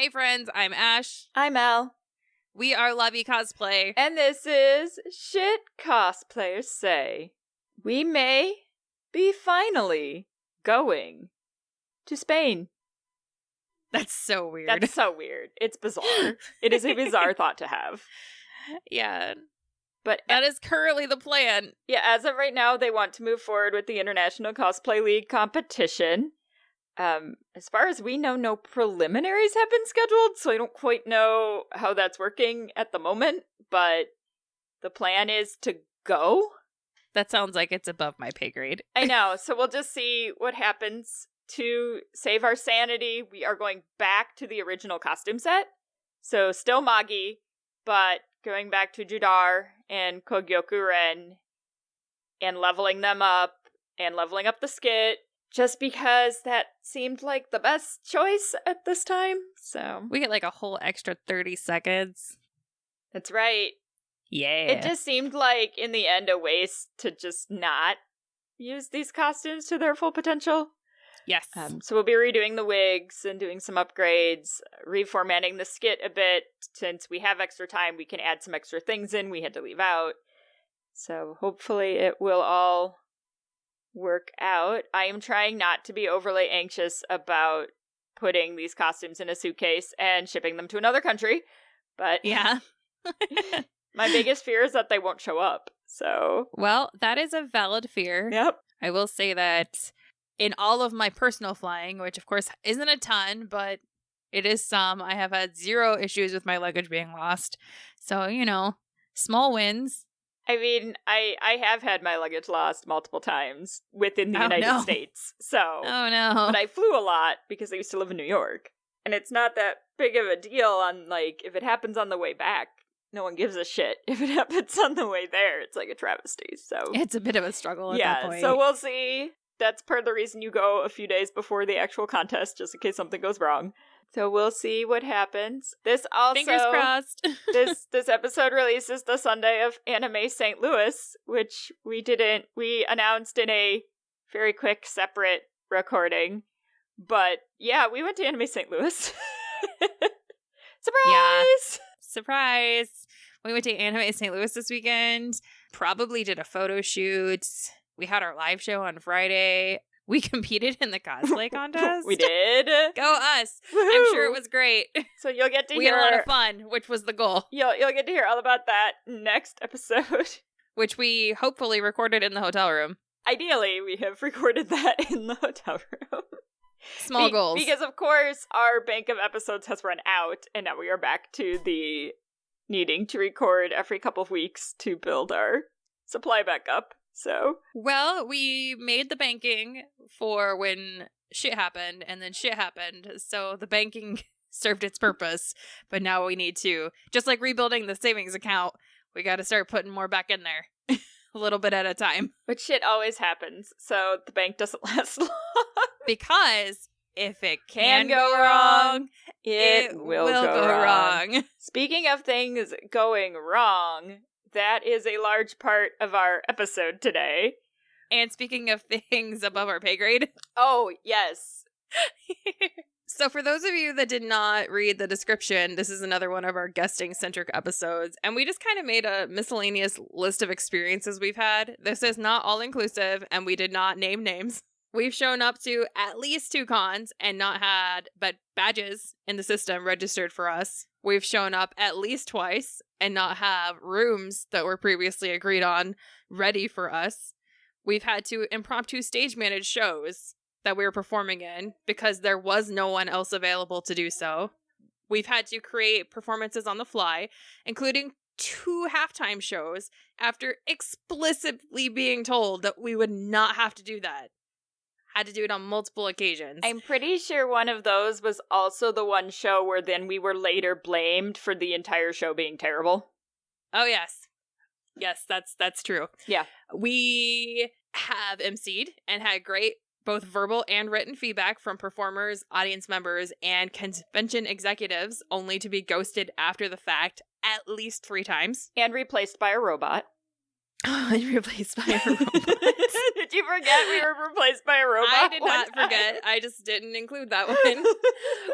Hey friends, I'm Ash. I'm Al. We are Lovey Cosplay. And this is Shit Cosplayers Say. We may be finally going to Spain. That's so weird. That's so weird. It's bizarre. It is a bizarre thought to have. Yeah. But that is currently the plan. Yeah, as of right now, they want to move forward with the International Cosplay League competition. As far as we know, no preliminaries have been scheduled, so I don't quite know how that's working at the moment, but the plan is to go. That sounds like it's above my pay grade. I know, so we'll just see what happens. To save our sanity, we are going back to the original costume set. So still Magi, but going back to Judar and Kogyoku-ren and leveling them up and leveling up the skit. Just because that seemed like the best choice at this time, so. We get like a whole extra 30 seconds. That's right. Yeah. It just seemed like, in the end, a waste to just not use these costumes to their full potential. Yes. So we'll be redoing the wigs and doing some upgrades, reformatting the skit a bit. Since we have extra time, we can add some extra things in we had to leave out. So hopefully it will all work out. I am trying not to be overly anxious about putting these costumes in a suitcase and shipping them to another country, but yeah. My biggest fear is that they won't show up. So, well, that is a valid fear. Yep. I will say that in all of my personal flying, which of course isn't a ton, but it is some, I have had 0 issues with my luggage being lost. So, you know, small wins. I mean, I have had my luggage lost multiple times within the United States, so. Oh, no. But I flew a lot because I used to live in New York. And it's not that big of a deal on, like, if it happens on the way back, no one gives a shit. If it happens on the way there, it's like a travesty, so. It's a bit of a struggle at that point. Yeah, so we'll see. That's part of the reason you go a few days before the actual contest, just in case something goes wrong. So we'll see what happens. This also, fingers crossed. this episode releases the Sunday of Anime St. Louis, which we announced in a very quick separate recording. But yeah, we went to Anime St. Louis. Surprise! Yeah. Surprise! We went to Anime St. Louis this weekend. Probably did a photo shoot. We had our live show on Friday. We competed in the cosplay contest. We did. Go us. Woo-hoo. I'm sure it was great. So you'll get to we hear. We had a lot of fun, which was the goal. You'll get to hear all about that next episode. Which we hopefully recorded in the hotel room. Ideally, we have recorded that in the hotel room. Small goals. Because, of course, our bank of episodes has run out, and now we are back to the needing to record every couple of weeks to build our supply back up. So, well, we made the banking for when shit happened, and then shit happened. So the banking served its purpose, but now we need to, just like rebuilding the savings account, we got to start putting more back in there, a little bit at a time. But shit always happens, so the bank doesn't last long. Because if it can go wrong, it will go wrong. Speaking of things going wrong, that is a large part of our episode today. And speaking of things above our pay grade. Oh, yes. So for those of you that did not read the description, this is another one of our guesting-centric episodes. And we just kind of made a miscellaneous list of experiences we've had. This is not all-inclusive, and we did not name names. We've shown up to at least 2 cons and not had badges in the system registered for us. We've shown up at least twice and not have rooms that were previously agreed on ready for us. We've had to impromptu stage manage shows that we were performing in because there was no one else available to do so. We've had to create performances on the fly, including 2 halftime shows after explicitly being told that we would not have to do that. Had to do it on multiple occasions. I'm pretty sure one of those was also the one show where then we were later blamed for the entire show being terrible. Oh, yes. Yes, that's true. Yeah. We have emceed and had great both verbal and written feedback from performers, audience members, and convention executives, only to be ghosted after the fact at least 3 times. And replaced by a robot. Replaced by a robot. Did you forget we were replaced by a robot? I did not forget. I just didn't include that one.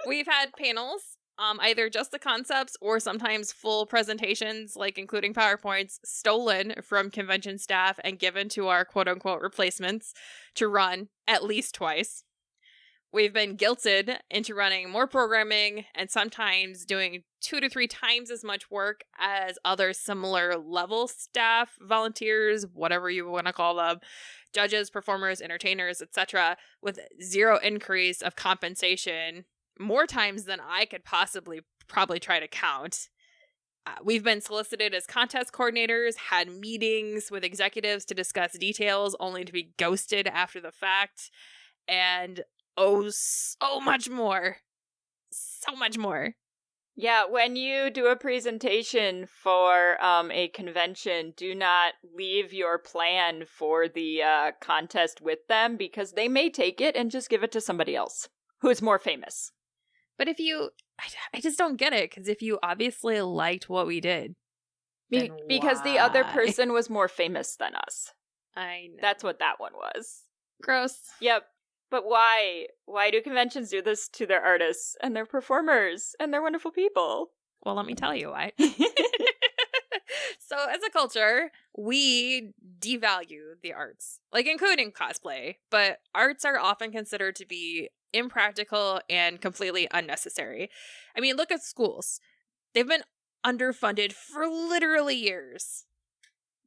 We've had panels either just the concepts or sometimes full presentations, like including PowerPoints, stolen from convention staff and given to our quote-unquote replacements to run at least twice. We've been guilted into running more programming and sometimes doing 2 to 3 times as much work as other similar level staff, volunteers, whatever you want to call them, judges, performers, entertainers, etc., with zero increase of compensation, more times than I could possibly probably try to count. We've been solicited as contest coordinators, had meetings with executives to discuss details, only to be ghosted after the fact, and oh, so much more. So much more. Yeah, when you do a presentation for a convention, do not leave your plan for the contest with them, because they may take it and just give it to somebody else who's more famous. But if you... I just don't get it, because if you obviously liked what we did, because the other person was more famous than us. I know. That's what that one was. Gross. Yep. But why? Why do conventions do this to their artists and their performers and their wonderful people? Well, let me tell you why. So, as a culture, we devalue the arts, like including cosplay, but arts are often considered to be impractical and completely unnecessary. I mean, look at schools. They've been underfunded for literally years,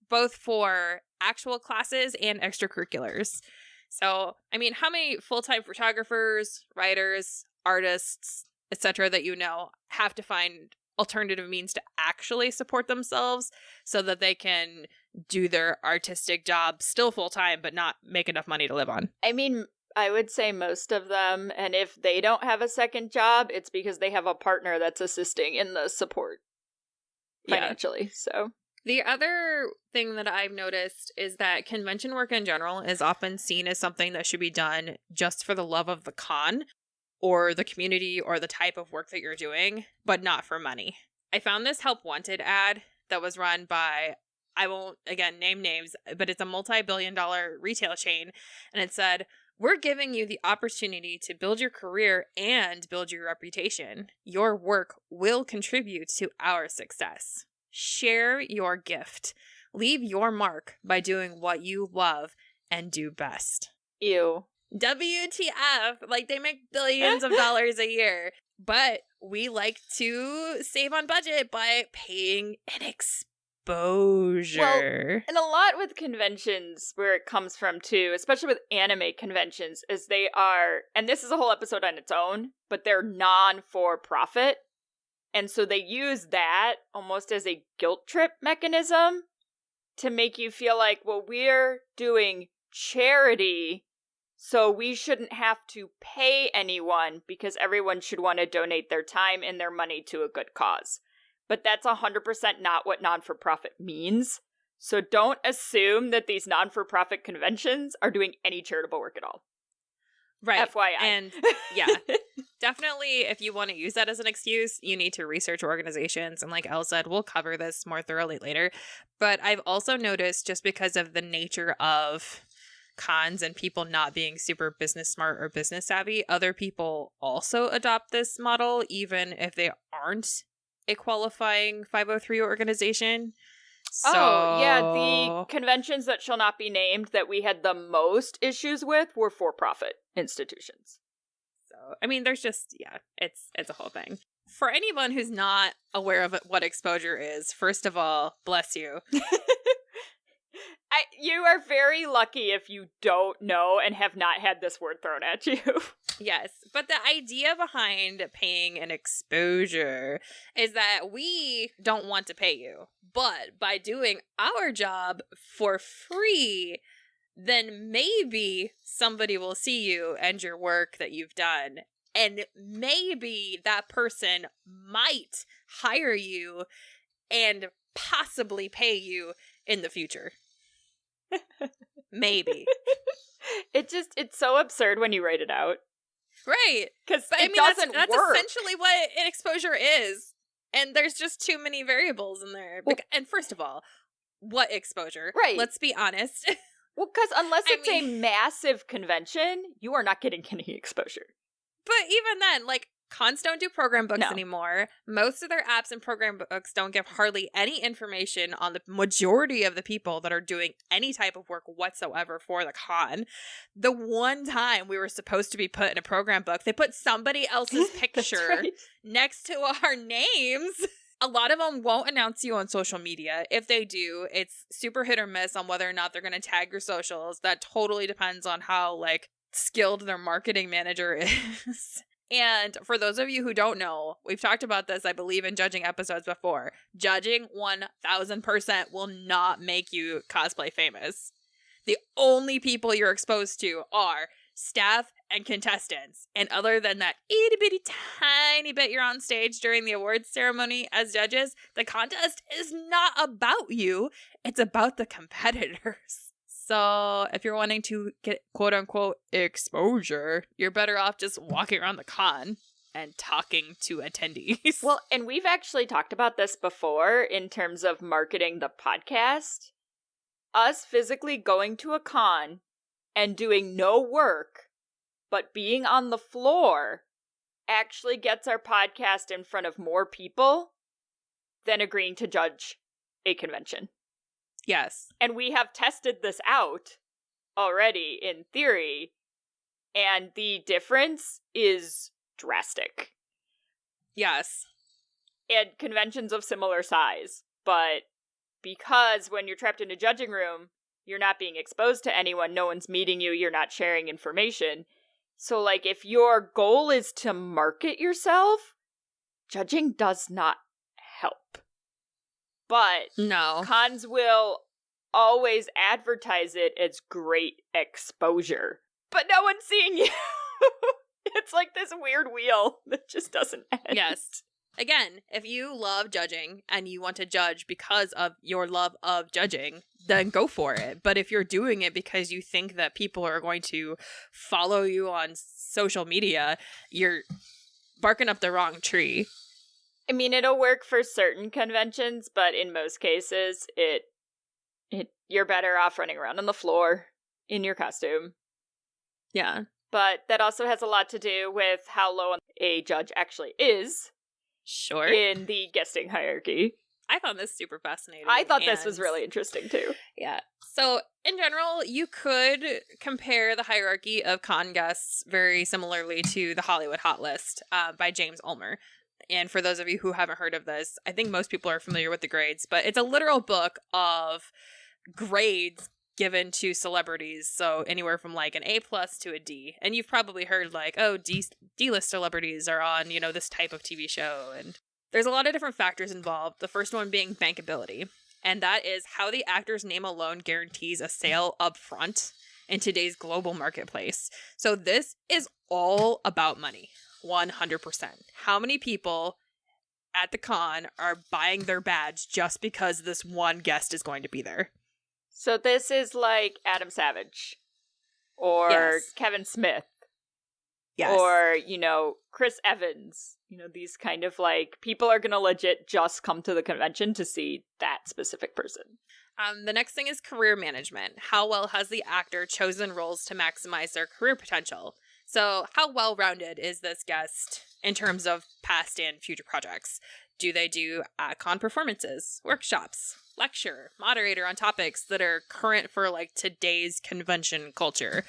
both for actual classes and extracurriculars. So, I mean, how many full-time photographers, writers, artists, etc. that you know have to find alternative means to actually support themselves so that they can do their artistic job still full-time but not make enough money to live on? I mean, I would say most of them, and if they don't have a second job, it's because they have a partner that's assisting in the support financially, so... The other thing that I've noticed is that convention work in general is often seen as something that should be done just for the love of the con or the community or the type of work that you're doing, but not for money. I found this Help Wanted ad that was run by, I won't, again, name names, but it's a multi-billion-dollar retail chain, and it said, "We're giving you the opportunity to build your career and build your reputation. Your work will contribute to our success. Share your gift. Leave your mark by doing what you love and do best." Ew. WTF? Like, they make billions of dollars a year, but we like to save on budget by paying an exposure. Well, and a lot with conventions, where it comes from too, especially with anime conventions, is they are, and this is a whole episode on its own, but they're non-for-profit. And so they use that almost as a guilt trip mechanism to make you feel like, well, we're doing charity, so we shouldn't have to pay anyone because everyone should want to donate their time and their money to a good cause. But that's 100% not what non-for-profit means. So don't assume that these non-for-profit conventions are doing any charitable work at all. Right. FYI. And yeah, definitely if you want to use that as an excuse, you need to research organizations. And like Elle said, we'll cover this more thoroughly later. But I've also noticed, just because of the nature of cons and people not being super business smart or business savvy, other people also adopt this model, even if they aren't a qualifying 503 organization. So... Oh, yeah, the conventions that shall not be named that we had the most issues with were for-profit institutions. So, I mean, there's just, yeah, it's a whole thing. For anyone who's not aware of what exposure is, first of all, bless you. You are very lucky if you don't know and have not had this word thrown at you. Yes, but the idea behind paying an exposure is that we don't want to pay you, but by doing our job for free, then maybe somebody will see you and your work that you've done, and maybe that person might hire you and possibly pay you in the future. Maybe. It's so absurd when you write it out. Right. Because it doesn't that's work. essentially what an exposure is. And there's just too many variables in there. Well, and first of all, what exposure? Right. Let's be honest. Well, because unless it's a massive convention, you are not getting any exposure. But even then, like, Cons don't do program books No. anymore. Most of their apps and program books don't give hardly any information on the majority of the people that are doing any type of work whatsoever for the con. The one time we were supposed to be put in a program book, they put somebody else's picture right. next to our names. A lot of them won't announce you on social media. If they do, it's super hit or miss on whether or not they're going to tag your socials. That totally depends on how, like, skilled their marketing manager is. And for those of you who don't know, we've talked about this, I believe, in judging episodes before. Judging 1000% will not make you cosplay famous. The only people you're exposed to are staff and contestants. And other than that itty bitty tiny bit you're on stage during the awards ceremony as judges, the contest is not about you. It's about the competitors. So if you're wanting to get quote unquote exposure, you're better off just walking around the con and talking to attendees. Well, and we've actually talked about this before in terms of marketing the podcast. Us physically going to a con and doing no work, but being on the floor actually gets our podcast in front of more people than agreeing to judge a convention. Yes. And we have tested this out already in theory, and the difference is drastic. Yes. And conventions of similar size, but because when you're trapped in a judging room, you're not being exposed to anyone, no one's meeting you, you're not sharing information. So, like, if your goal is to market yourself, judging does not help. But no, cons will always advertise it as great exposure. But no one's seeing you. It's like this weird wheel that just doesn't end. Yes. Again, if you love judging and you want to judge because of your love of judging, then go for it. But if you're doing it because you think that people are going to follow you on social media, you're barking up the wrong tree. I mean, it'll work for certain conventions, but in most cases, you're better off running around on the floor in your costume. Yeah. But that also has a lot to do with how low a judge actually is. Sure. In the guesting hierarchy. I found this super fascinating. I thought this was really interesting, too. Yeah. So, in general, you could compare the hierarchy of con guests very similarly to the Hollywood Hot List by James Ulmer. And for those of you who haven't heard of this, I think most people are familiar with the grades, but it's a literal book of grades given to celebrities. So anywhere from like an A+ to a D. And you've probably heard like, oh, D-list celebrities are on, this type of TV show. And there's a lot of different factors involved. The first one being bankability. And that is how the actor's name alone guarantees a sale up front in today's global marketplace. So this is all about money. 100%. How many people at the con are buying their badge just because this one guest is going to be there? So this is like Adam Savage or Yes. Kevin Smith. Yes. Or, Chris Evans. These kind of like people are going to legit just come to the convention to see that specific person. The next thing is career management. How well has the actor chosen roles to maximize their career potential? So how well-rounded is this guest in terms of past and future projects? Do they do con performances, workshops, lecture, moderator on topics that are current for like today's convention culture?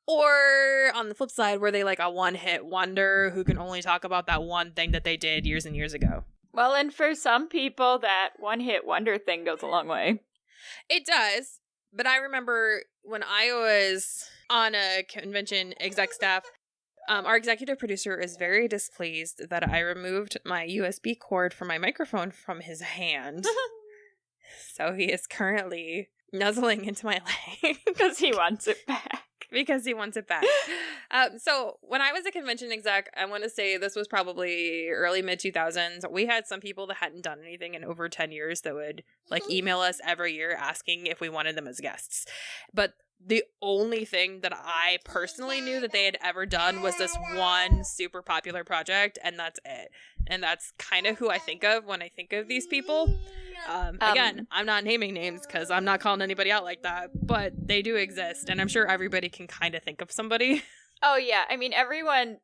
Or on the flip side, were they like a one-hit wonder who can only talk about that one thing that they did years and years ago? Well, and for some people, that one-hit wonder thing goes a long way. It does. But I remember when I was on a convention exec staff, our executive producer is very displeased that I removed my USB cord from my microphone from his hand. So he is currently nuzzling into my leg. Because he wants it back. Because he wants it back. So when I was a convention exec, I want to say this was probably early mid-2000s. We had some people that hadn't done anything in over 10 years that would like email us every year asking if we wanted them as guests. But the only thing that I personally knew that they had ever done was this one super popular project, and that's it. And that's kind of who I think of when I think of these people. Again, I'm not naming names because I'm not calling anybody out like that, but they do exist, and I'm sure everybody can kind of think of somebody. Oh, yeah. I mean,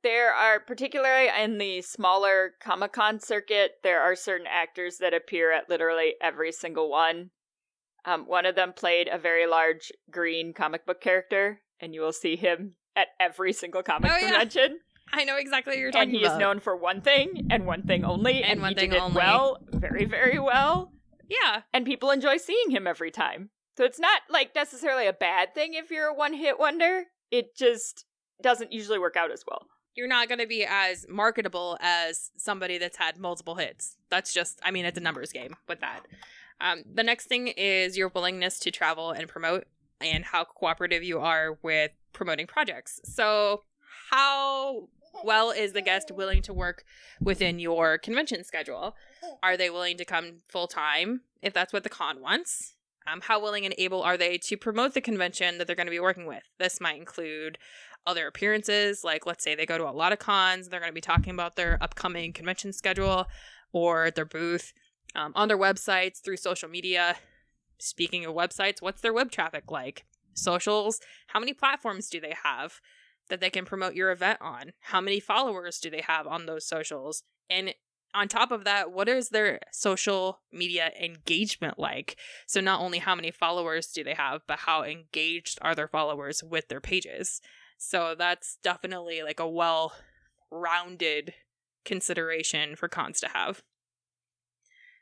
there are, particularly in the smaller Comic-Con circuit, there are certain actors that appear at literally every single one. One of them played a very large green comic book character, and you will see him at every single comic convention. I know exactly what you're talking about. And he is known for one thing, and one thing only, and he did it well, very, very well. Yeah. And people enjoy seeing him every time. So it's not, like, necessarily a bad thing if you're a one-hit wonder. It just doesn't usually work out as well. You're not going to be as marketable as somebody that's had multiple hits. That's just, I mean, it's a numbers game with that. The next thing is your willingness to travel and promote, and how cooperative you are with promoting projects. So how well is the guest willing to work within your convention schedule? Are they willing to come full time if that's what the con wants? How willing and able are they to promote the convention that they're going to be working with? This might include other appearances, like let's say they go to a lot of cons, they're going to be talking about their upcoming convention schedule or their booth, on their websites, through social media. Speaking of websites, what's their web traffic like? Socials, how many platforms do they have that they can promote your event on? How many followers do they have on those socials? And on top of that, what is their social media engagement like? So not only how many followers do they have, but how engaged are their followers with their pages? So that's definitely like a well-rounded consideration for cons to have.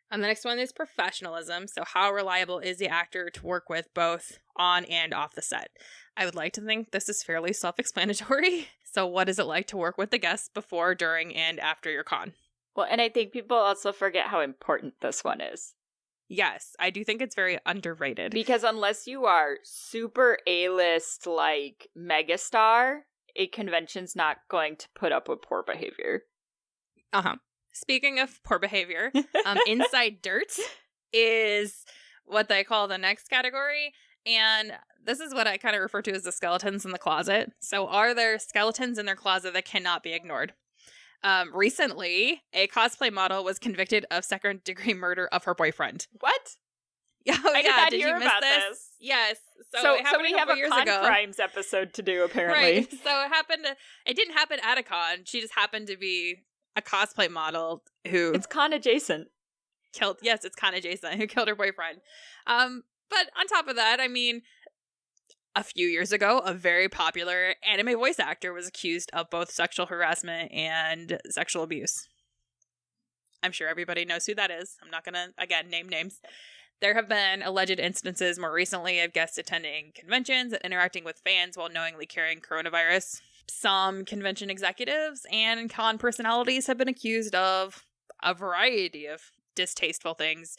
And the next one is professionalism. So how reliable is the actor to work with both on and off the set? I would like to think this is fairly self-explanatory. So what is it like to work with the guests before, during, and after your con? Well, and I think people also forget how important this one is. Yes, I do think it's very underrated. Because unless you are super A-list, like, megastar, a convention's not going to put up with poor behavior. Uh-huh. Speaking of poor behavior, inside dirt is what they call the next category. And this is what I kind of refer to as the skeletons in the closet. So are there skeletons in their closet that cannot be ignored? Recently, a cosplay model was convicted of second-degree murder of her boyfriend. What? I did not hear about this. Yes. So we have a con crimes episode to do, apparently. Right. So it didn't happen at a con. She just happened to be a cosplay model who... It's con adjacent. It's con adjacent, who killed her boyfriend. But on top of that, I mean, a few years ago, a very popular anime voice actor was accused of both sexual harassment and sexual abuse. I'm sure everybody knows who that is. I'm not going to, again, name names. There have been alleged instances more recently of guests attending conventions and interacting with fans while knowingly carrying coronavirus. Some convention executives and con personalities have been accused of a variety of distasteful things: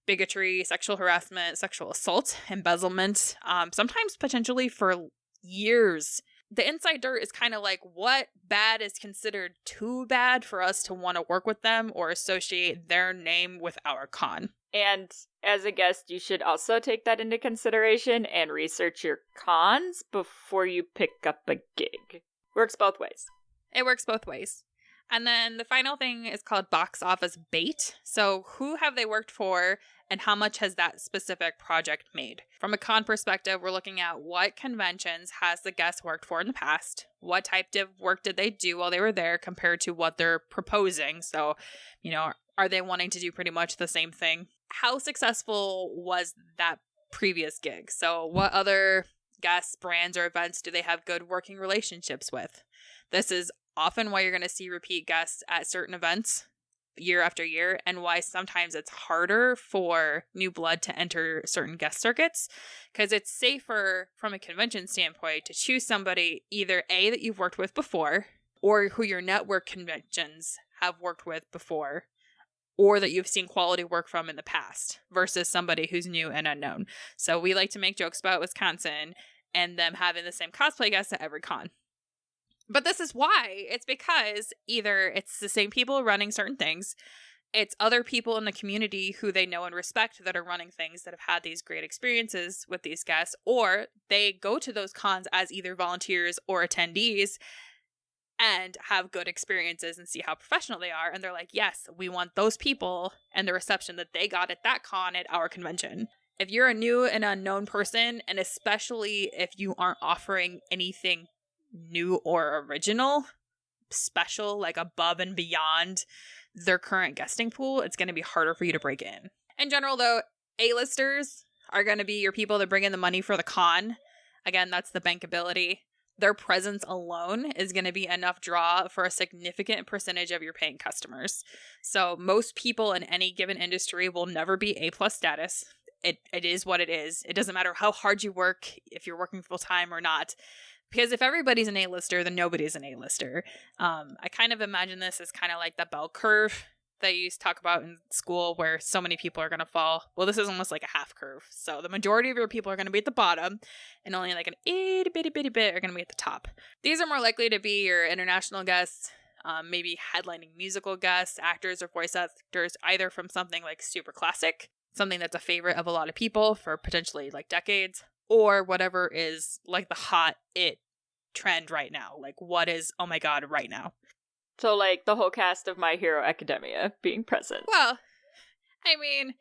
bigotry, sexual harassment, sexual assault, embezzlement, sometimes potentially for years. The inside dirt is kind of like, what bad is considered too bad for us to want to work with them or associate their name with our con? And as a guest, you should also take that into consideration and research your cons before you pick up a gig. Works both ways. It works both ways. And then the final thing is called box office bait. So who have they worked for and how much has that specific project made? From a con perspective, we're looking at what conventions has the guest worked for in the past? What type of work did they do while they were there compared to what they're proposing? So, are they wanting to do pretty much the same thing? How successful was that previous gig? So what other guests, brands, or events do they have good working relationships with? This is often why you're going to see repeat guests at certain events year after year, and why sometimes it's harder for new blood to enter certain guest circuits, because it's safer from a convention standpoint to choose somebody either A, that you've worked with before, or who your network conventions have worked with before, or that you've seen quality work from in the past, versus somebody who's new and unknown. So we like to make jokes about Wisconsin and them having the same cosplay guests at every con. But this is why. It's because either it's the same people running certain things, it's other people in the community who they know and respect that are running things that have had these great experiences with these guests, or they go to those cons as either volunteers or attendees and have good experiences and see how professional they are. And they're like, yes, we want those people and the reception that they got at that con at our convention. If you're a new and unknown person, and especially if you aren't offering anything new or original, special, like above and beyond their current guesting pool, it's going to be harder for you to break in. In general, though, A-listers are going to be your people that bring in the money for the con. Again, that's the bankability. Their presence alone is going to be enough draw for a significant percentage of your paying customers. So most people in any given industry will never be A+ status. It is what it is. It doesn't matter how hard you work, if you're working full time or not. Because if everybody's an A-lister, then nobody's an A-lister. I kind of imagine this as kind of like the bell curve that you used to talk about in school where so many people are going to fall. Well, this is almost like a half curve. So the majority of your people are going to be at the bottom and only like an itty bitty bit are going to be at the top. These are more likely to be your international guests, maybe headlining musical guests, actors or voice actors, either from something like super classic, something that's a favorite of a lot of people for potentially like decades, or whatever is like the hot trend right now. Like what is, oh my God, right now. So, like, the whole cast of My Hero Academia being present. Well, I mean,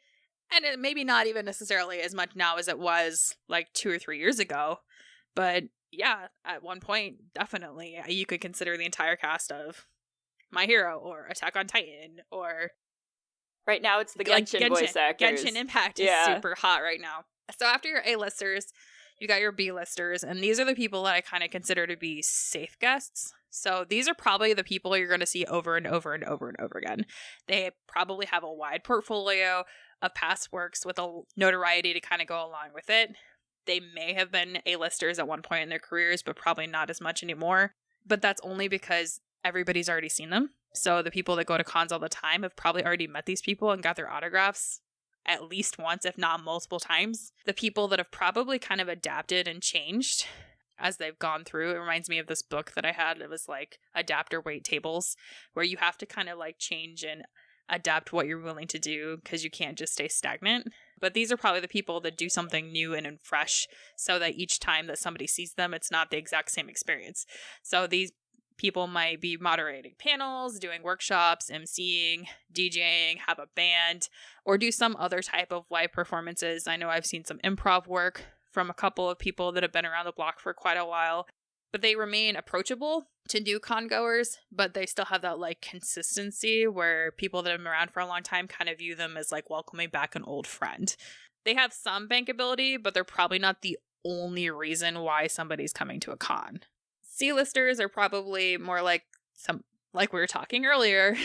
and it maybe not even necessarily as much now as it was, like, 2 or 3 years ago. But, yeah, at one point, definitely, you could consider the entire cast of My Hero or Attack on Titan or... Right now, it's the Genshin voice actors. Genshin Impact is super hot right now. So after your A-listers, you got your B-listers, and these are the people that I kind of consider to be safe guests. So these are probably the people you're going to see over and over and over and over again. They probably have a wide portfolio of past works with a notoriety to kind of go along with it. They may have been A-listers at one point in their careers, but probably not as much anymore. But that's only because everybody's already seen them. So the people that go to cons all the time have probably already met these people and got their autographs at least once, if not multiple times. The people that have probably kind of adapted and changed as they've gone through. It reminds me of this book that I had. It was like adapter weight tables, where you have to kind of like change and adapt what you're willing to do because you can't just stay stagnant. But these are probably the people that do something new and fresh so that each time that somebody sees them, it's not the exact same experience. So these people might be moderating panels, doing workshops, emceeing, DJing, have a band, or do some other type of live performances. I know I've seen some improv work from a couple of people that have been around the block for quite a while, but they remain approachable to new con-goers, but they still have that like consistency where people that have been around for a long time kind of view them as like welcoming back an old friend. They have some bankability, but they're probably not the only reason why somebody's coming to a con. C-listers are probably more like some, like we were talking earlier,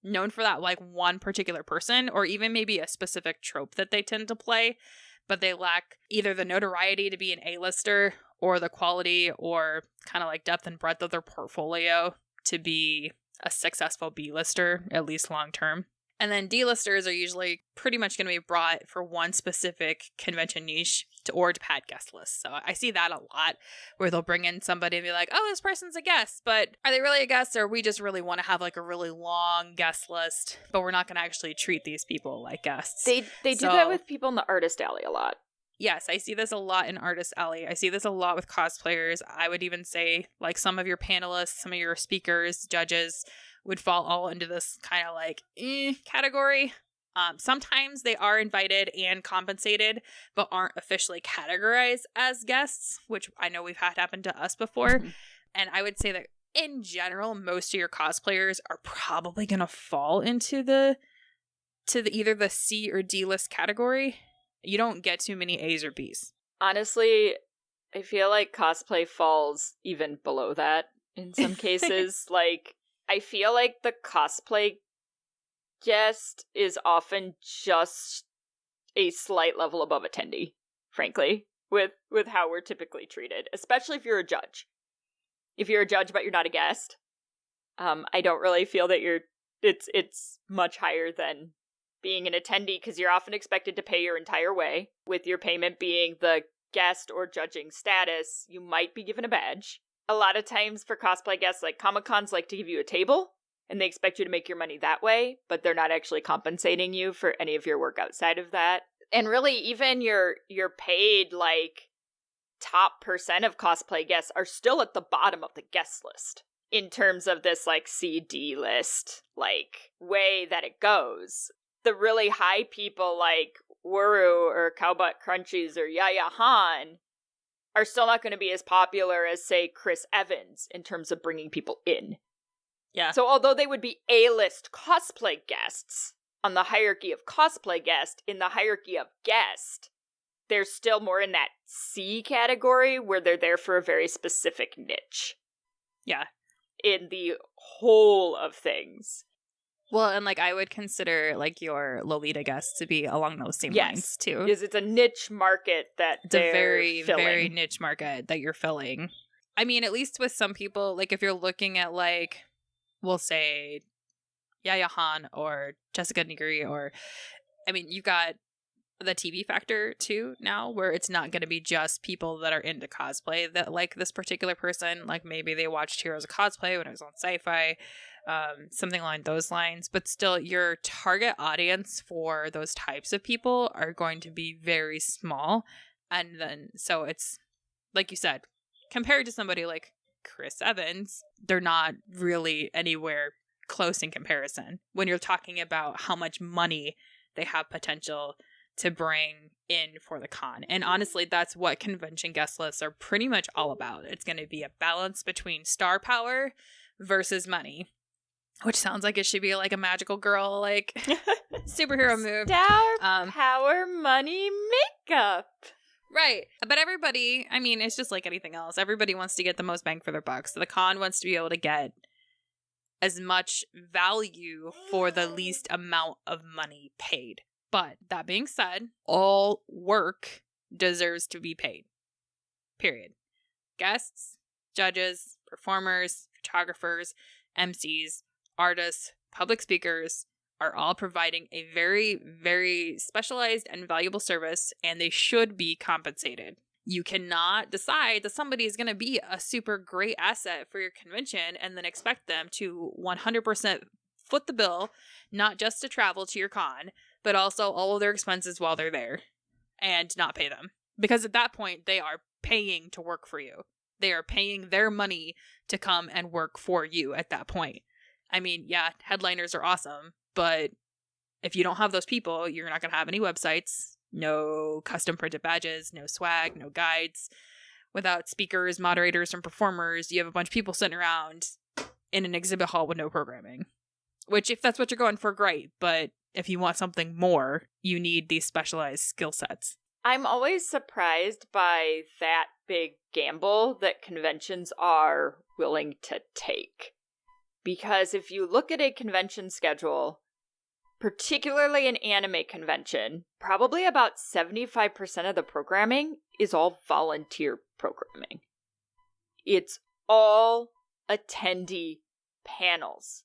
known for that like one particular person or even maybe a specific trope that they tend to play, but they lack either the notoriety to be an A-lister or the quality or kind of like depth and breadth of their portfolio to be a successful B-lister, at least long term. And then D-listers are usually pretty much going to be brought for one specific convention niche or to pad guest lists. So I see that a lot where they'll bring in somebody and be like, oh, this person's a guest, but are they really a guest, or we just really want to have like a really long guest list, but we're not going to actually treat these people like guests. They do that with people in the artist alley a lot. Yes, I see this a lot in Artist Alley. I see this a lot with cosplayers. I would even say like some of your panelists, some of your speakers, judges would fall all into this kind of like category. Sometimes they are invited and compensated, but aren't officially categorized as guests, which I know we've had happen to us before. Mm-hmm. And I would say that in general, most of your cosplayers are probably going to fall into the either the C or D list category. You don't get too many A's or B's. Honestly, I feel like cosplay falls even below that in some cases. Like, I feel like the cosplay guest is often just a slight level above attendee, frankly, with how we're typically treated, especially if you're a judge. If you're a judge but you're not a guest, I don't really feel that it's much higher than being an attendee, because you're often expected to pay your entire way, with your payment being the guest or judging status. You might be given a badge. A lot of times for cosplay guests, like Comic-Cons like to give you a table, and they expect you to make your money that way, but they're not actually compensating you for any of your work outside of that. And really, even your paid, like, top % of cosplay guests are still at the bottom of the guest list in terms of this, like, CD list, like, way that it goes. The really high people like Wuru or Cowbutt Crunchies or Yaya Han, are still not going to be as popular as, say, Chris Evans in terms of bringing people in. Yeah. So although they would be A-list cosplay guests on the hierarchy of cosplay guest, in the hierarchy of guest, they're still more in that C category where they're there for a very specific niche. Yeah. In the whole of things. Well, and like I would consider like your Lolita guests to be along those same lines too. Yes, it's a niche market that it's they're a very, filling. very niche market that you're filling. I mean, at least with some people, like if you're looking at like, we'll say Yaya Han or Jessica Nigri, or I mean, you've got the TV factor too now, where it's not going to be just people that are into cosplay that like this particular person. Like maybe they watched Heroes of Cosplay when it was on Sci-Fi, something along those lines. But still, your target audience for those types of people are going to be very small. And then, so it's like you said, compared to somebody like Chris Evans, they're not really anywhere close in comparison when you're talking about how much money they have potential to bring in for the con. And honestly, that's what convention guest lists are pretty much all about. It's going to be a balance between star power versus money, which sounds like it should be like a magical girl, like superhero move. Star power, money, makeup. Right. But everybody, I mean, it's just like anything else. Everybody wants to get the most bang for their buck. So the con wants to be able to get as much value for the least amount of money paid. But that being said, all work deserves to be paid. Period. Guests, judges, performers, photographers, MCs, artists, public speakers are all providing a very, very specialized and valuable service, and they should be compensated. You cannot decide that somebody is going to be a super great asset for your convention and then expect them to 100% foot the bill, not just to travel to your con, but also all of their expenses while they're there, and not pay them. Because at that point, they are paying to work for you. They are paying their money to come and work for you at that point. I mean, yeah, headliners are awesome, but if you don't have those people, you're not going to have any websites, no custom printed badges, no swag, no guides. Without speakers, moderators, and performers, you have a bunch of people sitting around in an exhibit hall with no programming. Which, if that's what you're going for, great. But if you want something more, you need these specialized skill sets. I'm always surprised by that big gamble that conventions are willing to take. Because if you look at a convention schedule, particularly an anime convention, probably about 75% of the programming is all volunteer programming. It's all attendee panels.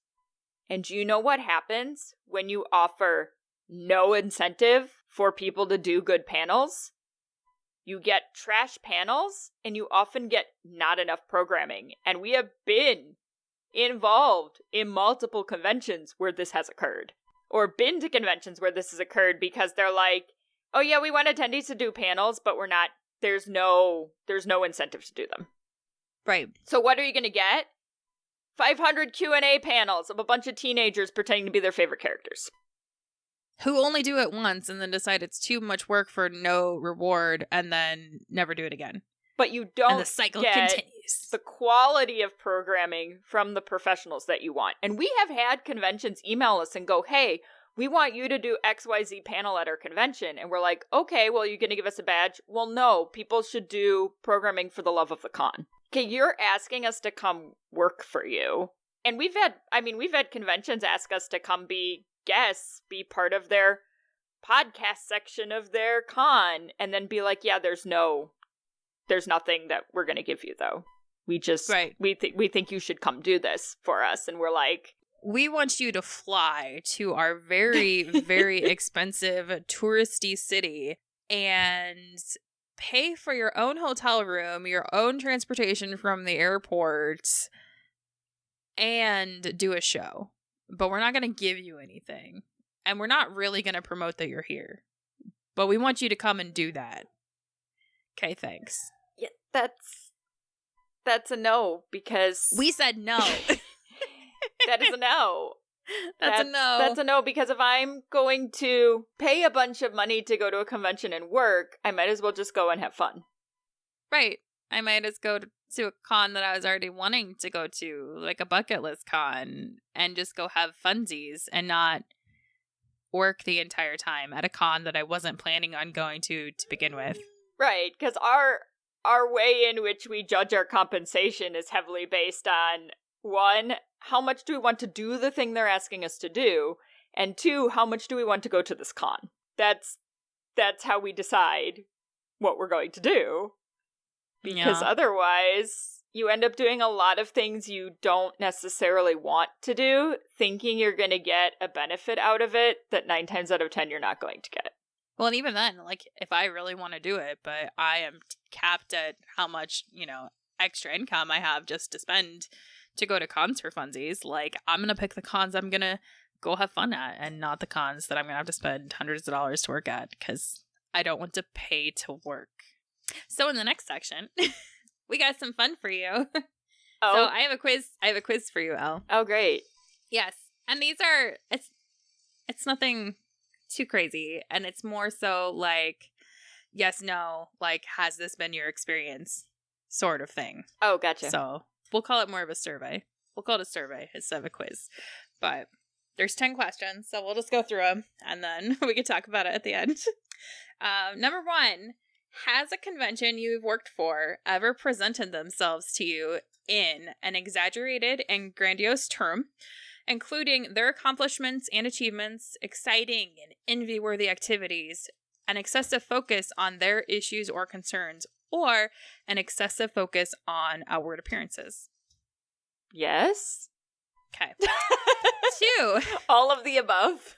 And do you know what happens when you offer no incentive for people to do good panels? You get trash panels, and you often get not enough programming. And we have been involved in multiple conventions where this has occurred. Or been to conventions where this has occurred because they're like, oh yeah, we want attendees to do panels, but we're not, there's no incentive to do them. Right. So what are you going to get? 500 Q&A panels of a bunch of teenagers pretending to be their favorite characters. Who only do it once and then decide it's too much work for no reward and then never do it again. But you don't and the cycle get continues. The quality of programming from the professionals that you want. And we have had conventions email us and go, hey, we want you to do XYZ panel at our convention. And we're like, okay, well, you're going to give us a badge? Well, no, people should do programming for the love of the con. Okay, you're asking us to come work for you. And we've had conventions ask us to come be guests, be part of their podcast section of their con, and then be like, yeah, there's nothing that we're going to give you, though. We just, right. we think you should come do this for us. And we're like, we want you to fly to our very, very expensive touristy city and pay for your own hotel room, your own transportation from the airport, and do a show. But we're not going to give you anything. And we're not really going to promote that you're here. But we want you to come and do that. Okay, thanks. Yeah, that's a no, because we said no. That is a no. That's a no. That's a no, because if I'm going to pay a bunch of money to go to a convention and work, I might as well just go and have fun. Right. I might just go to a con that I was already wanting to go to, like a bucket list con, and just go have funsies and not work the entire time at a con that I wasn't planning on going to begin with. Right, because our way in which we judge our compensation is heavily based on, one, how much do we want to do the thing they're asking us to do, and two, how much do we want to go to this con? That's how we decide what we're going to do. Because otherwise, you end up doing a lot of things you don't necessarily want to do, thinking you're going to get a benefit out of it that 9 times out of 10 you're not going to get. Well, and even then, like, if I really want to do it, but I am capped at how much, extra income I have just to spend to go to cons for funsies, like, I'm going to pick the cons I'm going to go have fun at and not the cons that I'm going to have to spend hundreds of dollars to work at because I don't want to pay to work. So in the next section, we got some fun for you. Oh. So I have a quiz for you, Elle. Oh, great. Yes. And these are, it's nothing too crazy. And it's more so like, yes, no, like, has this been your experience sort of thing. Oh, gotcha. So we'll call it more of a survey. We'll call it a survey instead of a quiz. But there's 10 questions, so we'll just go through them and then we can talk about it at the end. Number 1. Has a convention you've worked for ever presented themselves to you in an exaggerated and grandiose term, including their accomplishments and achievements, exciting and envy-worthy activities, an excessive focus on their issues or concerns, or an excessive focus on outward appearances? Yes. Okay. 2. All of the above.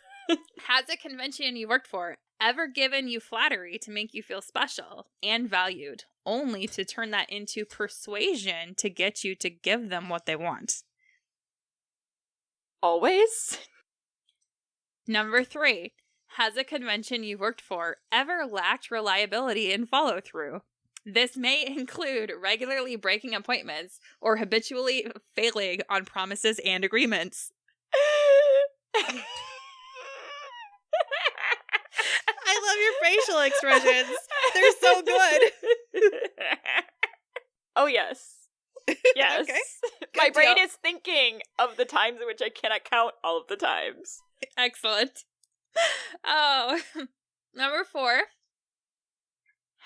Has a convention you worked for ever given you flattery to make you feel special and valued, only to turn that into persuasion to get you to give them what they want? Always. Number 3. Has a convention you worked for ever lacked reliability and follow-through? This may include regularly breaking appointments or habitually failing on promises and agreements. I love your facial expressions. They're so good. Oh, yes. Yes. Okay. My brain is thinking of the times in which I cannot count all of the times. Excellent. Oh, number 4.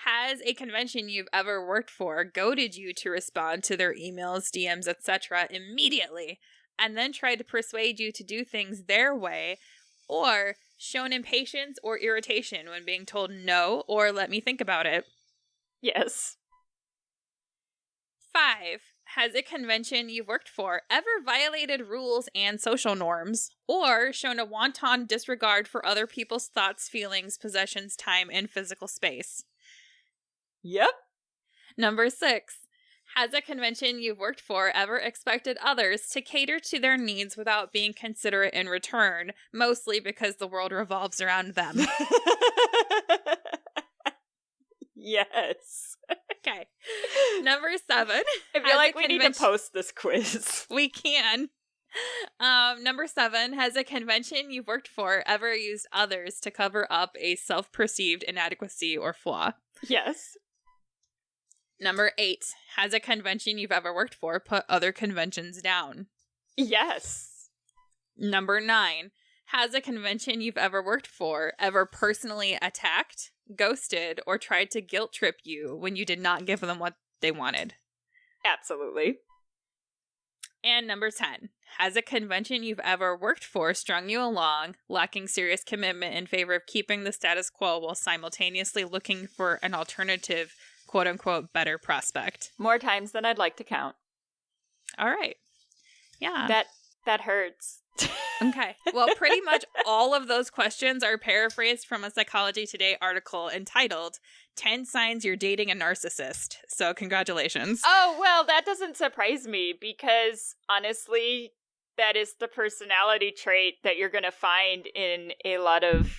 Has a convention you've ever worked for goaded you to respond to their emails, DMs, etc. immediately, and then tried to persuade you to do things their way, or shown impatience or irritation when being told no or let me think about it? Yes. 5. Has a convention you've worked for ever violated rules and social norms, or shown a wanton disregard for other people's thoughts, feelings, possessions, time, and physical space? Yep. Number 6. Has a convention you've worked for ever expected others to cater to their needs without being considerate in return, mostly because the world revolves around them? Yes. Okay. Number 7. I feel like we need to post this quiz. We can. Number 7. Has a convention you've worked for ever used others to cover up a self-perceived inadequacy or flaw? Yes. Number 8. Has a convention you've ever worked for put other conventions down? Yes. Number 9. Has a convention you've ever worked for ever personally attacked, ghosted, or tried to guilt trip you when you did not give them what they wanted? Absolutely. And number 10. Has a convention you've ever worked for strung you along, lacking serious commitment in favor of keeping the status quo while simultaneously looking for an alternative, quote-unquote, better prospect? More times than I'd like to count. All right. Yeah. That hurts. Okay. Well, pretty much all of those questions are paraphrased from a Psychology Today article entitled 10 Signs You're Dating a Narcissist. So congratulations. Oh, well, that doesn't surprise me because honestly, that is the personality trait that you're going to find in a lot of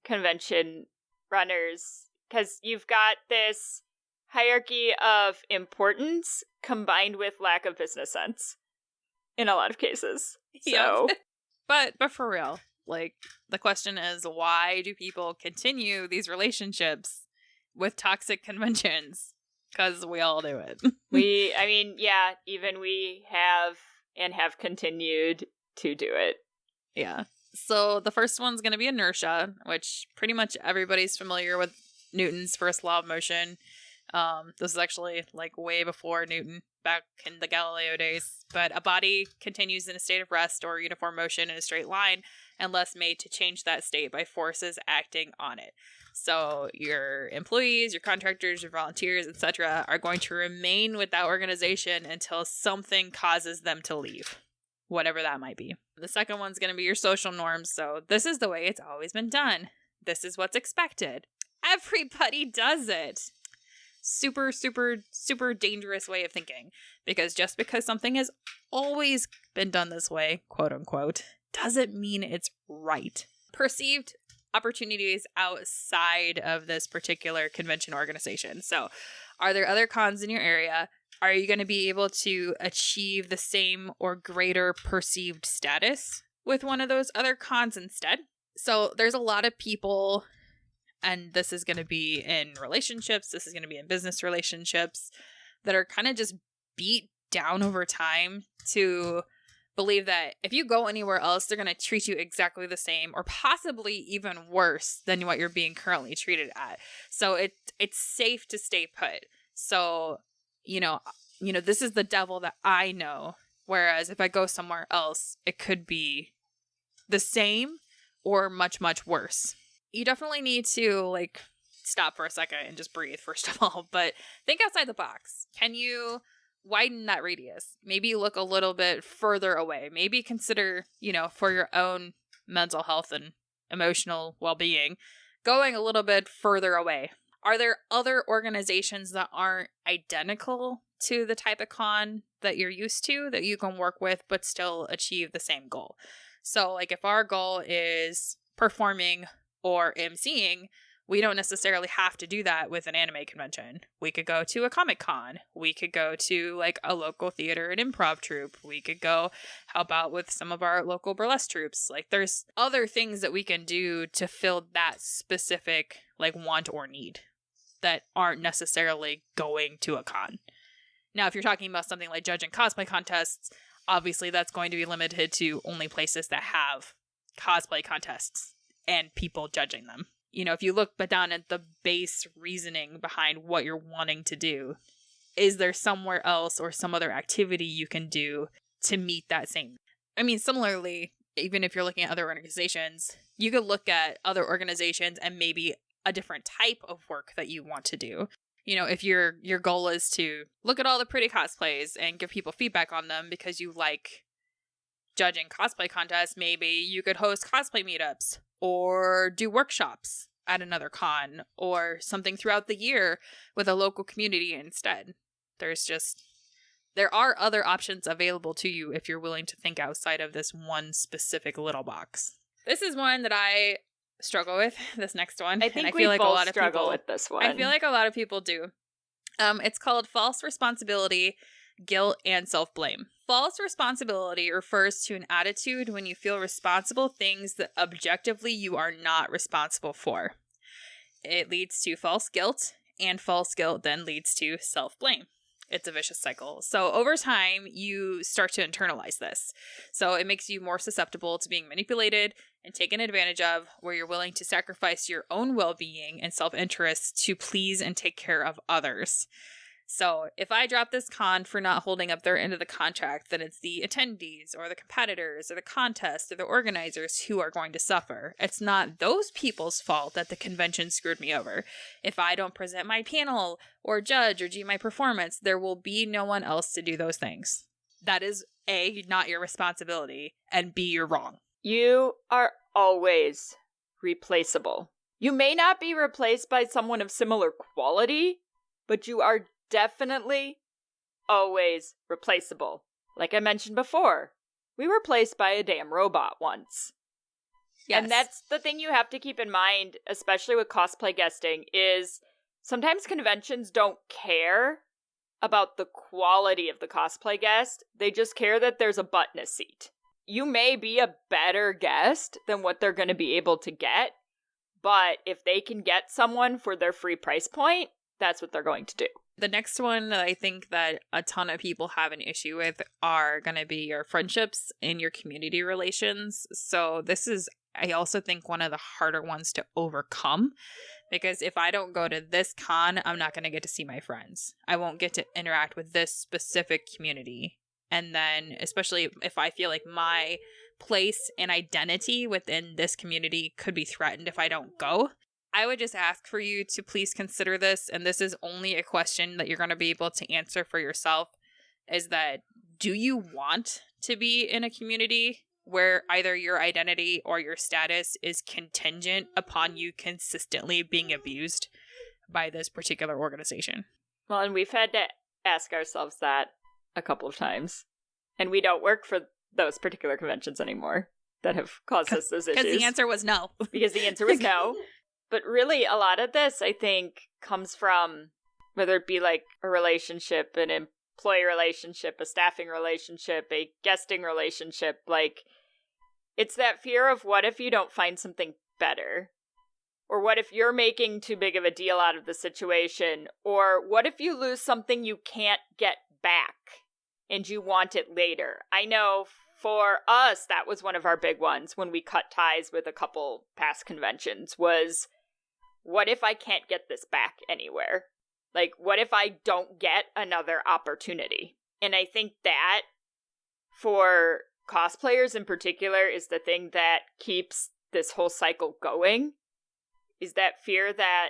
convention runners. Because you've got this hierarchy of importance combined with lack of business sense in a lot of cases. So, but for real, like, the question is, why do people continue these relationships with toxic conventions? Because we all do it. Even we have and have continued to do it. Yeah. So the first one's going to be inertia, which pretty much everybody's familiar with Newton's first law of motion. This is actually like way before Newton, back in the Galileo days. But a body continues in a state of rest or uniform motion in a straight line unless made to change that state by forces acting on it. So your employees, your contractors, your volunteers, etc. are going to remain with that organization until something causes them to leave, whatever that might be. The second one's going to be your social norms. So this is the way it's always been done. This is what's expected. Everybody does it. Super, super, super dangerous way of thinking. Because just because something has always been done this way, quote unquote, doesn't mean it's right. Perceived opportunities outside of this particular convention organization. So, are there other cons in your area? Are you going to be able to achieve the same or greater perceived status with one of those other cons instead? So, there's a lot of people, and this is going to be in relationships, this is going to be in business relationships, that are kind of just beat down over time to believe that if you go anywhere else, they're going to treat you exactly the same or possibly even worse than what you're being currently treated at. So it's safe to stay put. So, this is the devil that I know. Whereas if I go somewhere else, it could be the same or much, much worse. You definitely need to stop for a second and just breathe, first of all, but think outside the box. Can you widen that radius? Maybe look a little bit further away. Maybe consider, for your own mental health and emotional well-being, going a little bit further away. Are there other organizations that aren't identical to the type of con that you're used to that you can work with but still achieve the same goal? So, if our goal is performing or emceeing, we don't necessarily have to do that with an anime convention. We could go to a Comic Con. We could go to a local theater and improv troupe. We could go help out with some of our local burlesque troupes. There's other things that we can do to fill that specific want or need that aren't necessarily going to a con. Now, if you're talking about something like judging cosplay contests, obviously that's going to be limited to only places that have cosplay contests and people judging them. If you look down at the base reasoning behind what you're wanting to do, is there somewhere else or some other activity you can do to meet that same? Similarly, even if you're looking at other organizations, you could look at other organizations and maybe a different type of work that you want to do. If your goal is to look at all the pretty cosplays and give people feedback on them because you like judging cosplay contests, maybe you could host cosplay meetups or do workshops at another con or something throughout the year with a local community instead. There are other options available to you if you're willing to think outside of this one specific little box. This is one that I struggle with, this next one. I think and I feel we like both a lot of struggle people, with this one. I feel like a lot of people do. It's called false responsibility, guilt, and self-blame. False responsibility refers to an attitude when you feel responsible things that objectively you are not responsible for. It leads to false guilt, and false guilt then leads to self-blame. It's a vicious cycle. So over time, you start to internalize this. So it makes you more susceptible to being manipulated and taken advantage of, where you're willing to sacrifice your own well-being and self-interest to please and take care of others. So if I drop this con for not holding up their end of the contract, then it's the attendees or the competitors or the contest or the organizers who are going to suffer. It's not those people's fault that the convention screwed me over. If I don't present my panel or judge or do my performance, there will be no one else to do those things. That is A, not your responsibility, and B, you're wrong. You are always replaceable. You may not be replaced by someone of similar quality, but you are definitely always replaceable. Like I mentioned before, we were replaced by a damn robot once. Yes. And that's the thing you have to keep in mind, especially with cosplay guesting, is sometimes conventions don't care about the quality of the cosplay guest. They just care that there's a butt in a seat. You may be a better guest than what they're going to be able to get, but if they can get someone for their free price point, that's what they're going to do. The next one that I think that a ton of people have an issue with are going to be your friendships and your community relations. So this is, I also think, one of the harder ones to overcome, because if I don't go to this con, I'm not going to get to see my friends. I won't get to interact with this specific community. And then, especially if I feel like my place and identity within this community could be threatened if I don't go, I would just ask for you to please consider this. And this is only a question that you're going to be able to answer for yourself, is that, do you want to be in a community where either your identity or your status is contingent upon you consistently being abused by this particular organization? Well, and we've had to ask ourselves that a couple of times. And we don't work for those particular conventions anymore that have caused us those issues. Because the answer was no. Because the answer was no. But really, a lot of this, I think, comes from whether it be like a relationship, an employee relationship, a staffing relationship, a guesting relationship. Like, it's that fear of, what if you don't find something better? Or what if you're making too big of a deal out of the situation? Or what if you lose something you can't get back and you want it later? I know for us, that was one of our big ones when we cut ties with a couple past conventions, was, what if I can't get this back anywhere? Like, what if I don't get another opportunity? And I think that, for cosplayers in particular, is the thing that keeps this whole cycle going, is that fear that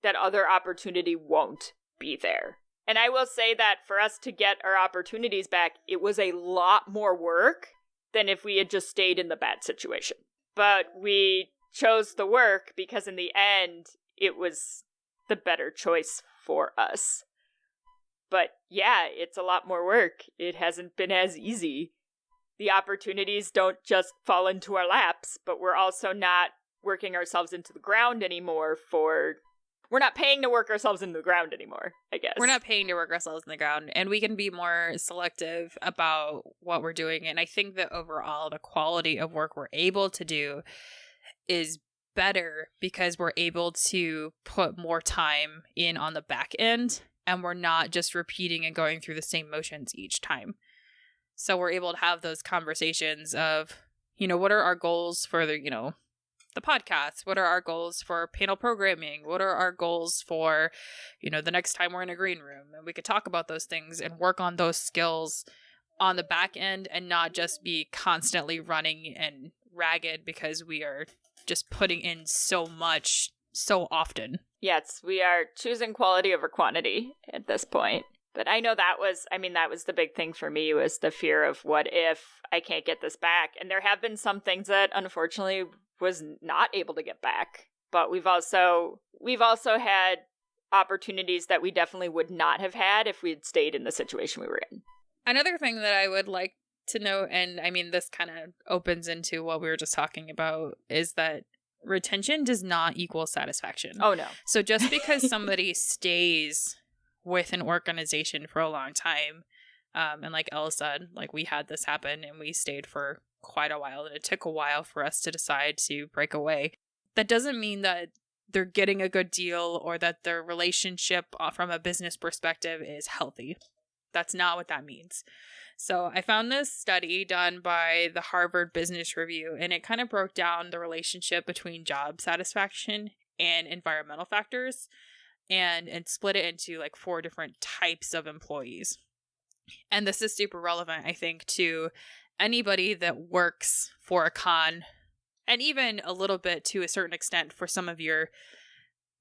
that other opportunity won't be there. And I will say that for us to get our opportunities back, it was a lot more work than if we had just stayed in the bad situation. But we chose the work because in the end, it was the better choice for us. But yeah, it's a lot more work. It hasn't been as easy. The opportunities don't just fall into our laps, but we're also not working ourselves into the ground anymore we're not paying to work ourselves into the ground anymore, I guess. We're not paying to work ourselves in the ground, and we can be more selective about what we're doing. And I think that overall, the quality of work we're able to do is better because we're able to put more time in on the back end, and we're not just repeating and going through the same motions each time. So we're able to have those conversations of, what are our goals for the podcast? What are our goals for panel programming? What are our goals for, the next time we're in a green room? And we could talk about those things and work on those skills on the back end and not just be constantly running and ragged because we are just putting in so much so often. Yes, we are choosing quality over quantity at this point. But I know that was the big thing for me, was the fear of, what if I can't get this back? And there have been some things that unfortunately was not able to get back. But we've also had opportunities that we definitely would not have had if we had stayed in the situation we were in. Another thing that I would like to note, and this kind of opens into what we were just talking about, is that retention does not equal satisfaction. Oh, no. So just because somebody stays with an organization for a long time, and like Elle said, like, we had this happen and we stayed for quite a while, and it took a while for us to decide to break away. That doesn't mean that they're getting a good deal or that their relationship from a business perspective is healthy. That's not what that means. So I found this study done by the Harvard Business Review, and it kind of broke down the relationship between job satisfaction and environmental factors, and split it into like 4 different types of employees. And this is super relevant, I think, to anybody that works for a con, and even a little bit to a certain extent for some of your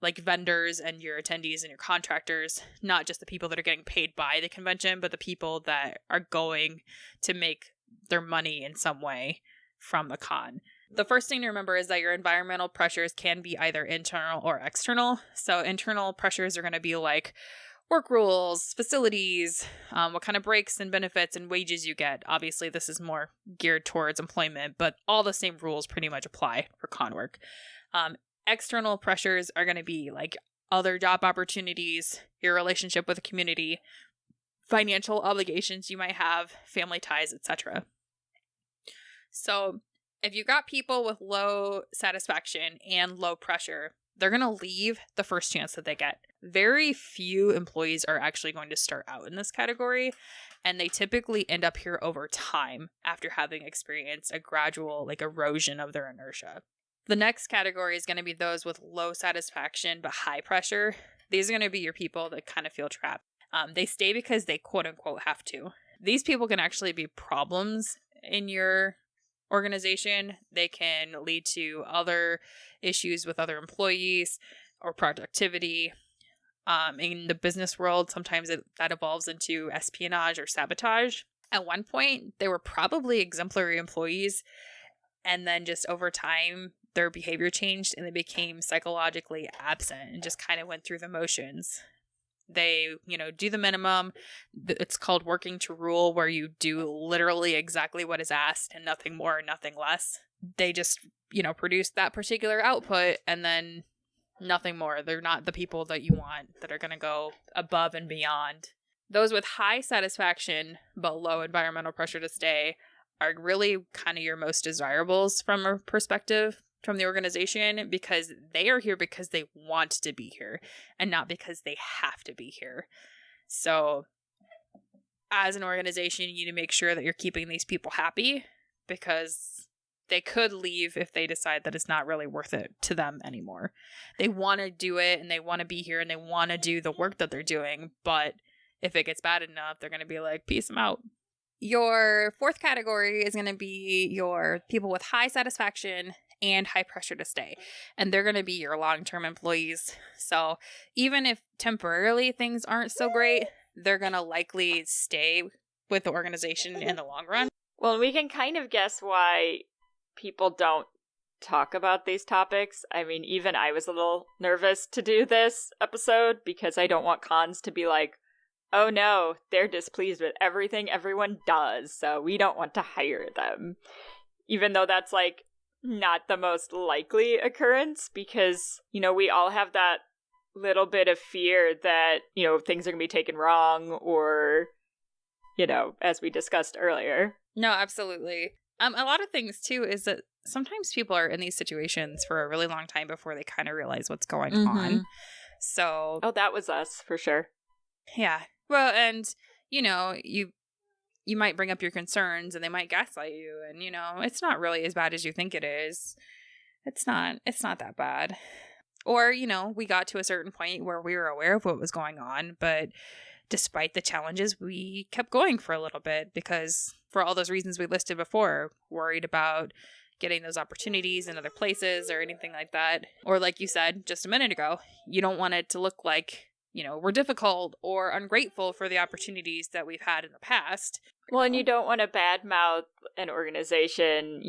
like vendors and your attendees and your contractors, not just the people that are getting paid by the convention, but the people that are going to make their money in some way from the con. The first thing to remember is that your environmental pressures can be either internal or external. So internal pressures are going to be like work rules, facilities, what kind of breaks and benefits and wages you get. Obviously, this is more geared towards employment, but all the same rules pretty much apply for con work. External pressures are going to be like other job opportunities, your relationship with the community, financial obligations you might have, family ties, etc. So if you got people with low satisfaction and low pressure, they're going to leave the first chance that they get. Very few employees are actually going to start out in this category, and they typically end up here over time after having experienced a gradual like erosion of their inertia. The next category is going to be those with low satisfaction but high pressure. These are going to be your people that kind of feel trapped. They stay because they quote unquote have to. These people can actually be problems in your organization. They can lead to other issues with other employees or productivity. In the business world, sometimes that evolves into espionage or sabotage. At one point, they were probably exemplary employees, and then just over time, their behavior changed and they became psychologically absent and just kind of went through the motions. They, do the minimum. It's called working to rule, where you do literally exactly what is asked and nothing more, nothing less. They just, produce that particular output and then nothing more. They're not the people that you want that are going to go above and beyond. Those with high satisfaction but low environmental pressure to stay are really kind of your most desirables from a perspective from the organization, because they are here because they want to be here and not because they have to be here. So as an organization, you need to make sure that you're keeping these people happy, because they could leave if they decide that it's not really worth it to them anymore. They want to do it and they want to be here and they want to do the work that they're doing, but if it gets bad enough, they're going to be like, peace them out. Your fourth category is going to be your people with high satisfaction and high pressure to stay. And they're going to be your long-term employees. So even if temporarily things aren't so great, they're going to likely stay with the organization in the long run. Well, we can kind of guess why people don't talk about these topics. I mean, even I was a little nervous to do this episode because I don't want cons to be like, oh no, they're displeased with everything everyone does, so we don't want to hire them. Even though that's like not the most likely occurrence, because, we all have that little bit of fear that, things are going to be taken wrong or, as we discussed earlier. No, absolutely. A lot of things too is that sometimes people are in these situations for a really long time before they kind of realize what's going on. So, oh, that was us for sure. Yeah. Well, and you might bring up your concerns and they might gaslight you, and it's not really as bad as you think it is. It's not that bad. Or, we got to a certain point where we were aware of what was going on, but despite the challenges, we kept going for a little bit because for all those reasons we listed before, worried about getting those opportunities in other places or anything like that. Or like you said just a minute ago, you don't want it to look like, we're difficult or ungrateful for the opportunities that we've had in the past. Well, and you don't want to badmouth an organization,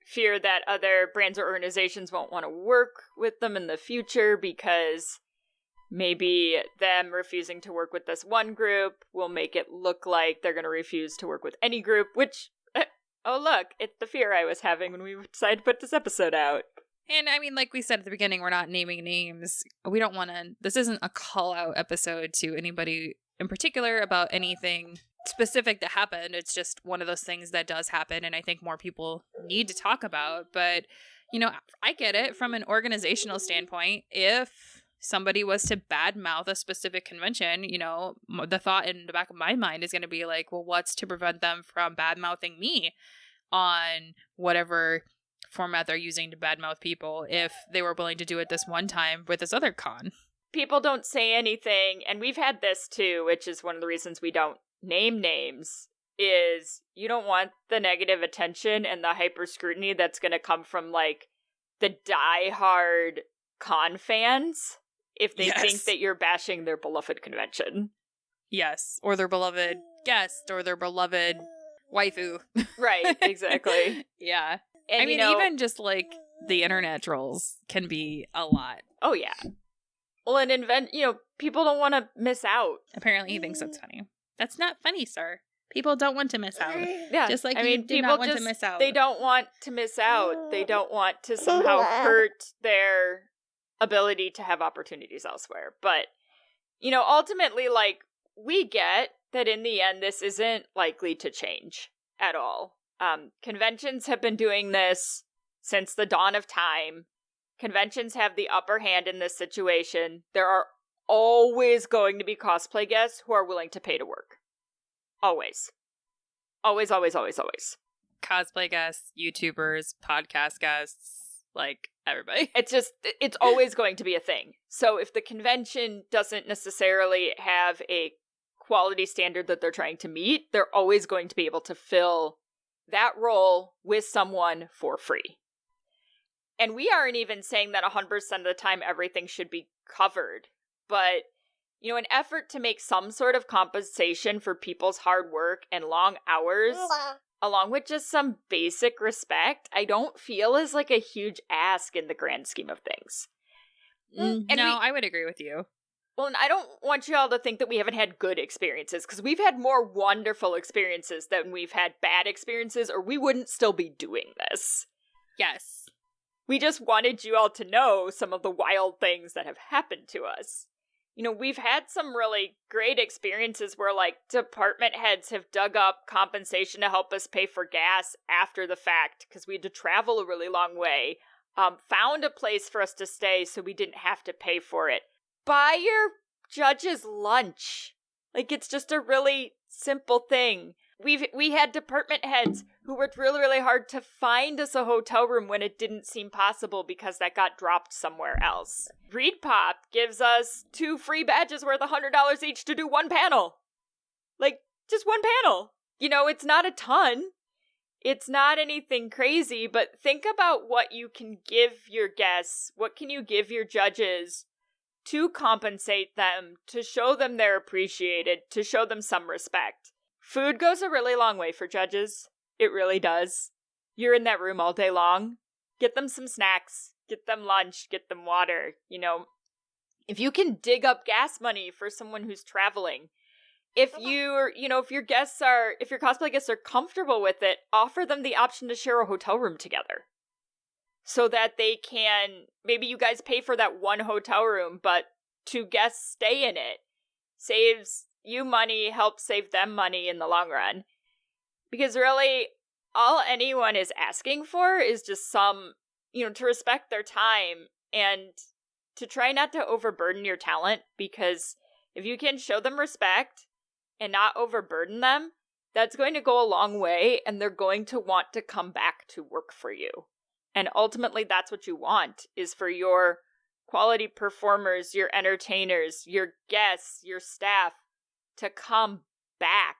fear that other brands or organizations won't want to work with them in the future because maybe them refusing to work with this one group will make it look like they're going to refuse to work with any group, which, oh look, it's the fear I was having when we decided to put this episode out. And I mean, like we said at the beginning, we're not naming names. We don't want to, this isn't a call out episode to anybody in particular about anything specific that happened. It's just one of those things that does happen, and I think more people need to talk about. But, I get it from an organizational standpoint. If somebody was to badmouth a specific convention, the thought in the back of my mind is going to be like, well, what's to prevent them from badmouthing me on whatever format they're using to badmouth people if they were willing to do it this one time with this other con? People don't say anything, and we've had this too, which is one of the reasons we don't name names, is you don't want the negative attention and the hyper scrutiny that's going to come from like the diehard con fans if they think that you're bashing their beloved convention. Yes, or their beloved guest or their beloved waifu. Right, exactly. Yeah. And, I mean, even just like the internet trolls can be a lot. Oh, yeah. Well, and people don't want to miss out. Apparently he thinks that's funny. That's not funny, sir. People don't want to miss out. Yeah. Just like you do not want to miss out. They don't want to miss out. They don't want to somehow hurt their ability to have opportunities elsewhere. But, ultimately, like, we get that in the end, this isn't likely to change at all. Conventions have been doing this since the dawn of time. conventions have the upper hand in this situation, there are always going to be cosplay guests who are willing to pay to work. Always. Always, always, always, always. Cosplay guests, YouTubers, podcast guests, like everybody. It's always going to be a thing. So if the convention doesn't necessarily have a quality standard that they're trying to meet, they're always going to be able to fill that role with someone for free. And we aren't even saying that 100% of the time everything should be covered. But, you know, an effort to make some sort of compensation for people's hard work and long hours, along with just some basic respect, I don't feel is like a huge ask in the grand scheme of things. I would agree with you. Well, and I don't want you all to think that we haven't had good experiences, because we've had more wonderful experiences than we've had bad experiences, or we wouldn't still be doing this. Yes. We just wanted you all to know some of the wild things that have happened to us. You know, we've had some really great experiences where, like, department heads have dug up compensation to help us pay for gas after the fact, because we had to travel a really long way, found a place for us to stay so we didn't have to pay for it. Buy your judges lunch. Like, it's just a really simple thing. We had department heads who worked really, really hard to find us a hotel room when it didn't seem possible because that got dropped somewhere else. Reed Pop gives us 2 free badges worth $100 each to do 1 panel. Like, just 1 panel. You know, it's not a ton. It's not anything crazy, but think about what you can give your guests. What can you give your judges to compensate them, to show them they're appreciated, to show them some respect. Food goes a really long way for judges. It really does. You're in that room all day long. Get them some snacks, get them lunch, get them water. You know, if you can dig up gas money for someone who's traveling, if your cosplay guests are comfortable with it, offer them the option to share a hotel room together. So that they can, maybe you guys pay for that 1 hotel room, but 2 guests stay in it. Saves you money, helps save them money in the long run. Because really, all anyone is asking for is just some, to respect their time and to try not to overburden your talent, because if you can show them respect and not overburden them, that's going to go a long way, and they're going to want to come back to work for you. And ultimately, that's what you want, is for your quality performers, your entertainers, your guests, your staff to come back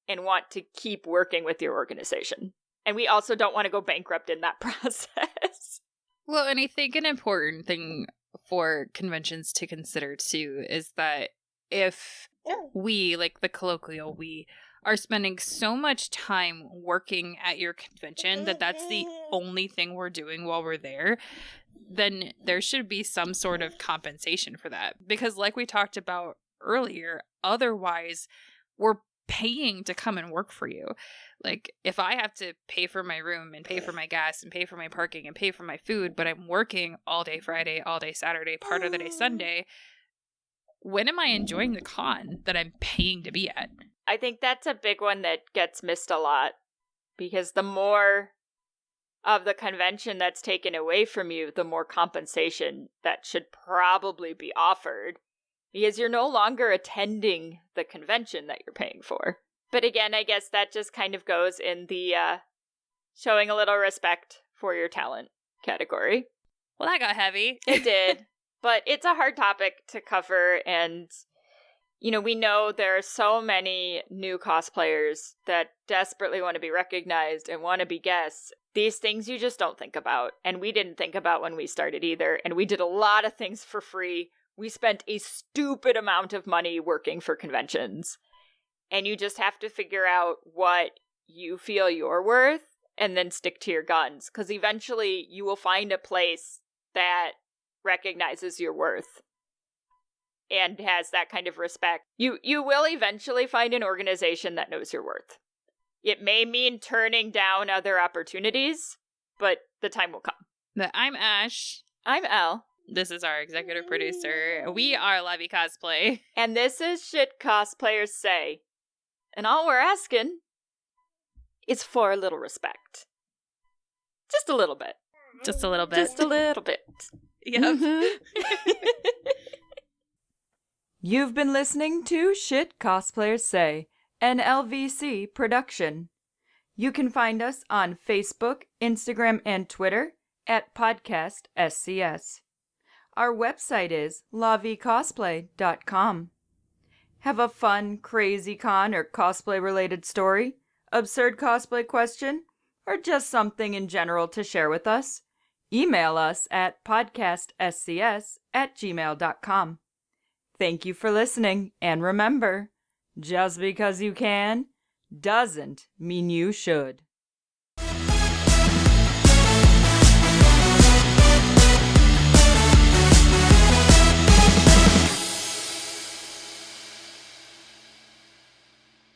and want to keep working with your organization. And we also don't want to go bankrupt in that process. Well, and I think an important thing for conventions to consider, too, is that if we, like the colloquial we, are spending so much time working at your convention that that's the only thing we're doing while we're there, then there should be some sort of compensation for that. Because like we talked about earlier, otherwise we're paying to come and work for you. Like, if I have to pay for my room and pay for my gas and pay for my parking and pay for my food, but I'm working all day Friday, all day Saturday, part of the day Sunday, when am I enjoying the con that I'm paying to be at? I think that's a big one that gets missed a lot, because the more of the convention that's taken away from you, the more compensation that should probably be offered, because you're no longer attending the convention that you're paying for. But again, I guess that just kind of goes in the showing a little respect for your talent category. Well, that got heavy. It did. But it's a hard topic to cover, and we know there are so many new cosplayers that desperately want to be recognized and want to be guests. These things you just don't think about. And we didn't think about when we started either. And we did a lot of things for free. We spent a stupid amount of money working for conventions. And you just have to figure out what you feel you're worth and then stick to your guns. Because eventually you will find a place that recognizes your worth and has that kind of respect. You will eventually find an organization that knows your worth. It may mean turning down other opportunities, but the time will come. I'm Ash. I'm Elle. This is our executive producer. We are Levy Cosplay. And this is Shit Cosplayers Say. And all we're asking is for a little respect. Just a little bit. Just a little bit. Just a little bit. Yep. Mm-hmm. You've been listening to Shit Cosplayers Say, an LVC production. You can find us on Facebook, Instagram, and Twitter at Podcast SCS. Our website is lavicosplay.com. Have a fun, crazy con or cosplay-related story, absurd cosplay question, or just something in general to share with us? Email us at podcastscs@gmail.com. Thank you for listening, and remember, just because you can doesn't mean you should.